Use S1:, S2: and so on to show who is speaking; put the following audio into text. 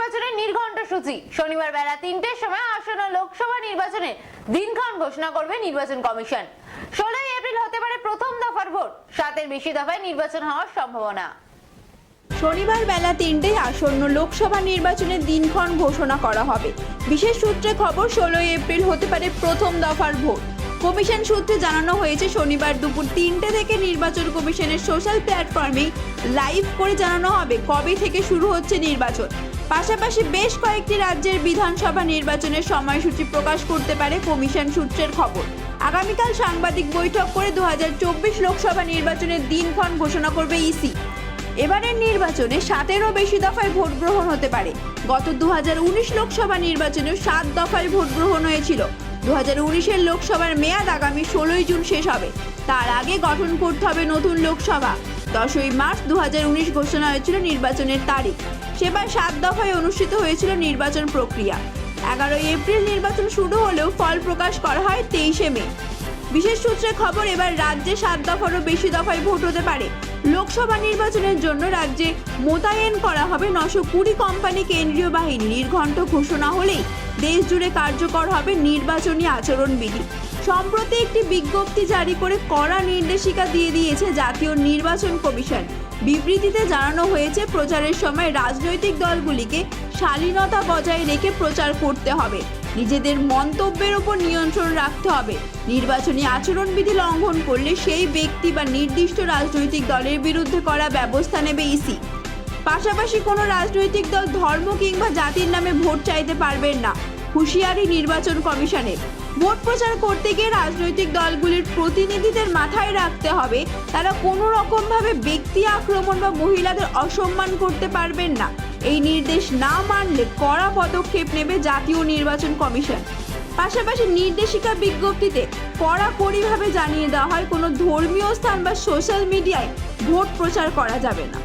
S1: নির্বাচনের নির্ঘণ্ট সূচি। শনিবার বেলা ৩টের সময় আসন্ন লোকসভা নির্বাচনের দিনক্ষণ ঘোষণা করবে নির্বাচন কমিশন। ১৬ই এপ্রিল হতে পারে প্রথম দফার ভোট, 7-এর বেশি দফায় নির্বাচন হওয়ার সম্ভাবনা।
S2: শনিবার বেলা ৩টায় আসন্ন লোকসভা নির্বাচনের দিনক্ষণ ঘোষণা করা হবে। বিশেষ সূত্রে খবর, ১৬ই এপ্রিল হতে পারে প্রথম দফার ভোট। কমিশন সূত্রে জানানো হয়েছে, শনিবার দুপুর ৩টে থেকে নির্বাচন কমিশনের সোশ্যাল প্ল্যাটফর্মে লাইভ করে জানানো হবে কবে থেকে শুরু হচ্ছে নির্বাচন। পাশাপাশি বেশ কয়েকটি রাজ্যের বিধানসভা নির্বাচনের সময়সূচি প্রকাশ করতে পারে কমিশন সূত্রের খবর। আগামীকাল সাংবাদিক বৈঠক করে ২০২৪ লোকসভা নির্বাচনের দিনক্ষণ ঘোষণা করবে ইসি। এবারের নির্বাচনে 7-এরও বেশি দফায় ভোট গ্রহণ হতে পারে। গত ২০১৯ লোকসভা নির্বাচনেও ৭ দফায় ভোট গ্রহণ হয়েছিল। ২০১৯-এর লোকসভার মেয়াদ আগামী ১৬ই জুন শেষ হবে। তার আগে গঠন করতে হবে নতুন লোকসভা। ১০ই মার্চ ২০১৯ ঘোষণা হয়েছিল নির্বাচনের তারিখ। সেবার ৭ দফায় অনুষ্ঠিত হয়েছিল নির্বাচন প্রক্রিয়া। ১১ই এপ্রিল নির্বাচন শুরু হলেও ফল প্রকাশ করা হয় ২৩শে মে। বিশেষ সূত্রে খবর, এবার রাজ্যে ৭ দফারও বেশি দফায় ভোট হতে পারে। লোকসভা নির্বাচনের জন্য রাজ্যে মোতায়েন করা হবে ৯২০ কোম্পানি কেন্দ্রীয় বাহিনী। নির্ঘণ্ট ঘোষণা হলেই দেশ জুড়ে কার্যকর হবে নির্বাচনী আচরণবিধি। সম্প্রতি একটি বিজ্ঞপ্তি জারি করে কড়া নির্দেশিকা দিয়ে দিয়েছে জাতীয় নির্বাচন কমিশন। বিবৃতিতে জানানো হয়েছে, প্রচারের সময় রাজনৈতিক দলগুলিকে শালীনতা বজায় রেখে প্রচার করতে হবে। নিজেদের মন্তব্যের উপর নিয়ন্ত্রণ রাখতে হবে। নির্বাচনী আচরণবিধি লঙ্ঘন করলে সেই ব্যক্তি বা নির্দিষ্ট রাজনৈতিক দলের বিরুদ্ধে করা ব্যবস্থা নেবে ইসি। পাশাপাশি কোনো রাজনৈতিক দল ধর্ম কিংবা জাতির নামে ভোট চাইতে পারবেন না, হুঁশিয়ারি নির্বাচন কমিশনের। ভোট প্রচার করতে গিয়ে রাজনৈতিক দলগুলির প্রতিনিধিদের মাথায় রাখতে হবে, তারা কোনো রকমভাবে ব্যক্তি আক্রমণ বা মহিলাদের অসম্মান করতে পারবেন না। এই নির্দেশ না মানলে কড়া পদক্ষেপ নেবে জাতীয় নির্বাচন কমিশন। পাশাপাশি নির্দেশিকা বিজ্ঞপ্তিতে কড়াকড়িভাবে জানিয়ে দেওয়া হয়, কোনো ধর্মীয় স্থান বা সোশ্যাল মিডিয়ায় ভোট প্রচার করা যাবে না।